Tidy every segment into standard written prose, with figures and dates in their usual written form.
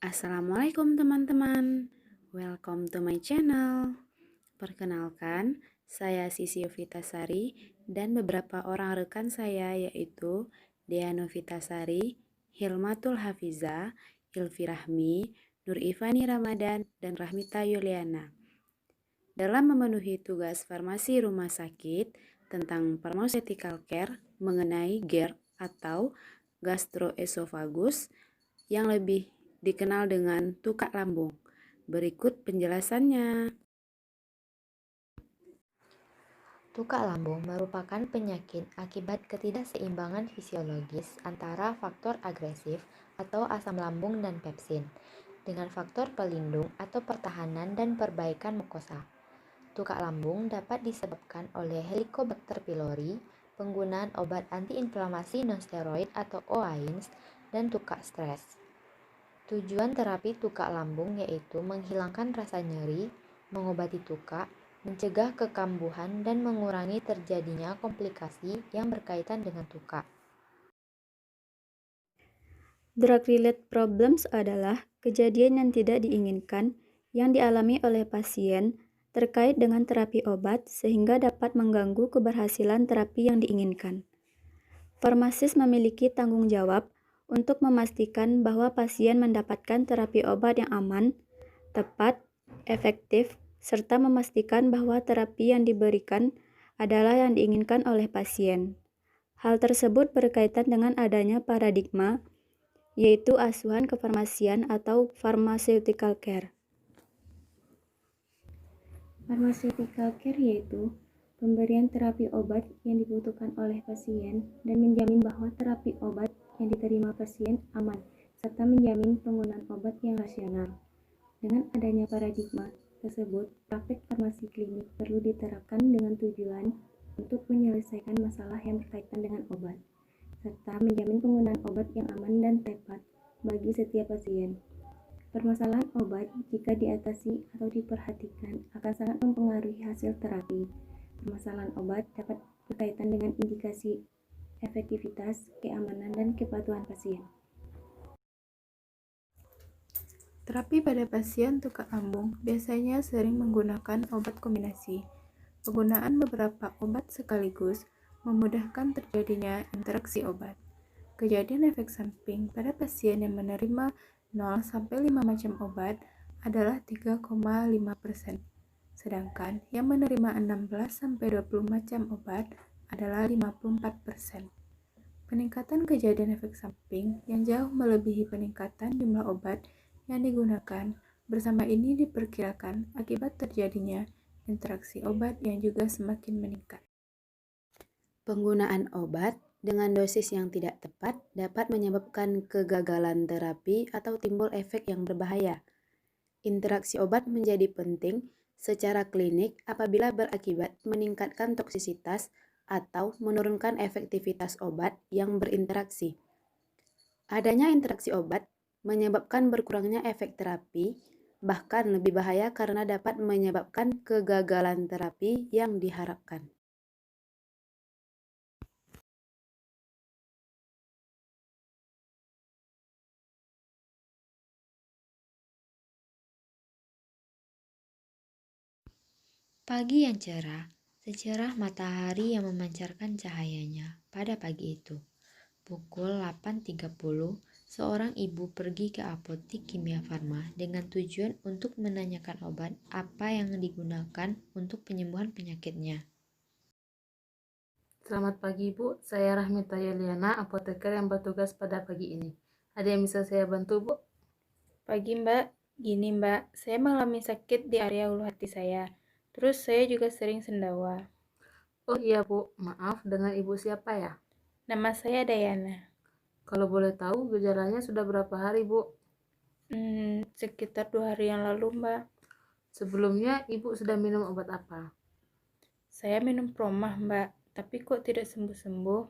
Assalamualaikum teman-teman, welcome to my channel. Perkenalkan, saya Sisi Yovitasari dan beberapa orang rekan saya yaitu Dea Novitasari, Hilmatul Hafiza, Ilvi Rahmi, Nur Ivani Ramadan, dan Rahmita Yuliana. Dalam memenuhi tugas farmasi rumah sakit tentang pharmaceutical care mengenai GERD atau gastroesophagus yang lebih dikenal dengan tukak lambung. Berikut penjelasannya. Tukak lambung merupakan penyakit akibat ketidakseimbangan fisiologis antara faktor agresif atau asam lambung dan pepsin dengan faktor pelindung atau pertahanan dan perbaikan mukosa. Tukak lambung dapat disebabkan oleh Helicobacter pylori, penggunaan obat antiinflamasi nonsteroid atau OAINS, dan tukak stres. Tujuan terapi tukak lambung yaitu menghilangkan rasa nyeri, mengobati tukak, mencegah kekambuhan, dan mengurangi terjadinya komplikasi yang berkaitan dengan tukak. Drug-related problems adalah kejadian yang tidak diinginkan yang dialami oleh pasien terkait dengan terapi obat sehingga dapat mengganggu keberhasilan terapi yang diinginkan. Farmasis memiliki tanggung jawab untuk memastikan bahwa pasien mendapatkan terapi obat yang aman, tepat, efektif, serta memastikan bahwa terapi yang diberikan adalah yang diinginkan oleh pasien. Hal tersebut berkaitan dengan adanya paradigma yaitu asuhan kefarmasian atau pharmaceutical care. Pharmaceutical care yaitu pemberian terapi obat yang dibutuhkan oleh pasien dan menjamin bahwa terapi obat yang diterima pasien aman, serta menjamin penggunaan obat yang rasional. Dengan adanya paradigma tersebut, praktek farmasi klinik perlu diterapkan dengan tujuan untuk menyelesaikan masalah yang berkaitan dengan obat, serta menjamin penggunaan obat yang aman dan tepat bagi setiap pasien. Permasalahan obat jika diatasi atau diperhatikan akan sangat mempengaruhi hasil terapi. Permasalahan obat dapat berkaitan dengan indikasi, efektivitas, keamanan, dan kepatuhan pasien. Terapi pada pasien tukak lambung biasanya sering menggunakan obat kombinasi. Penggunaan beberapa obat sekaligus memudahkan terjadinya interaksi obat. Kejadian efek samping pada pasien yang menerima 0-5 macam obat adalah 3,5%, sedangkan yang menerima 16-20 macam obat adalah 54%. Peningkatan kejadian efek samping yang jauh melebihi peningkatan jumlah obat yang digunakan bersama ini diperkirakan akibat terjadinya interaksi obat yang juga semakin meningkat. Penggunaan obat dengan dosis yang tidak tepat dapat menyebabkan kegagalan terapi atau timbul efek yang berbahaya. Interaksi obat menjadi penting secara klinik apabila berakibat meningkatkan toksisitas atau menurunkan efektivitas obat yang berinteraksi. Adanya interaksi obat menyebabkan berkurangnya efek terapi, bahkan lebih bahaya karena dapat menyebabkan kegagalan terapi yang diharapkan. Pagi yang cerah, secerah matahari yang memancarkan cahayanya pada pagi itu. Pukul 8.30, seorang ibu pergi ke apotik Kimia Farma dengan tujuan untuk menanyakan obat apa yang digunakan untuk penyembuhan penyakitnya. Selamat pagi Bu, saya Rahmita Yuliana, apoteker yang bertugas pada pagi ini. Ada yang bisa saya bantu Bu? Pagi Mbak, gini Mbak, saya mengalami sakit di area ulu hati saya. Terus saya juga sering sendawa. Oh iya Bu, maaf, dengan Ibu siapa ya? Nama saya Dayana. Kalau boleh tahu gejalanya sudah berapa hari Bu? Sekitar 2 hari yang lalu Mbak. Sebelumnya Ibu sudah minum obat apa? Saya minum Promah Mbak, tapi kok tidak sembuh-sembuh?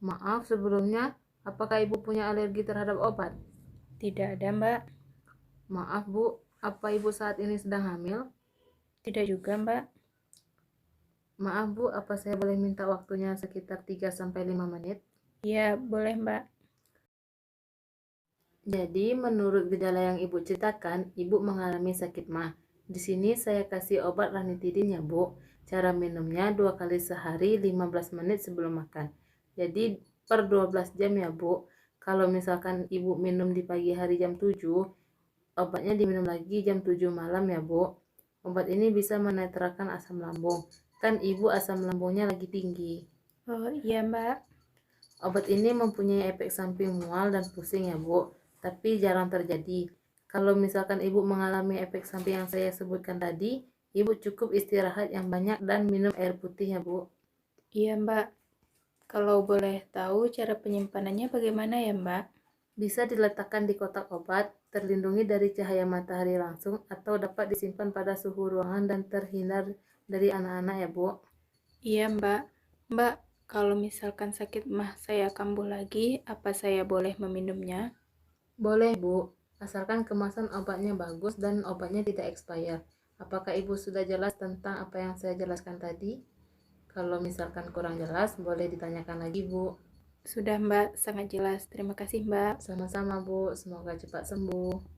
Maaf sebelumnya, apakah Ibu punya alergi terhadap obat? Tidak ada Mbak. Maaf Bu, apa Ibu saat ini sedang hamil? Tidak juga Mbak. Maaf Bu, apa saya boleh minta waktunya sekitar 3-5 menit? Iya, boleh Mbak. Jadi, menurut gejala yang Ibu ceritakan, Ibu mengalami sakit mah. Di sini saya kasih obat ranitidin ya, Bu. Cara minumnya 2 kali sehari 15 menit sebelum makan. Jadi, per 12 jam ya, Bu. Kalau misalkan Ibu minum di pagi hari jam 7, obatnya diminum lagi jam 7 malam ya, Bu. Obat ini bisa menetralkan asam lambung. Kan Ibu asam lambungnya lagi tinggi. Oh iya Mbak. Obat ini mempunyai efek samping mual dan pusing ya, Bu, tapi jarang terjadi. Kalau misalkan Ibu mengalami efek samping yang saya sebutkan tadi, Ibu cukup istirahat yang banyak dan minum air putih ya, Bu. Iya Mbak. Kalau boleh tahu cara penyimpanannya bagaimana ya Mbak? Bisa diletakkan di kotak obat, terlindungi dari cahaya matahari langsung, atau dapat disimpan pada suhu ruangan dan terhindar dari anak-anak ya, Bu. Iya Mbak. Mbak, kalau misalkan sakit mah saya kambuh lagi, apa saya boleh meminumnya? Boleh, Bu, asalkan kemasan obatnya bagus dan obatnya tidak expire. Apakah Ibu sudah jelas tentang apa yang saya jelaskan tadi? Kalau misalkan kurang jelas, boleh ditanyakan lagi, Bu. Sudah Mbak, sangat jelas. Terima kasih Mbak. Sama-sama, Bu. Semoga cepat sembuh.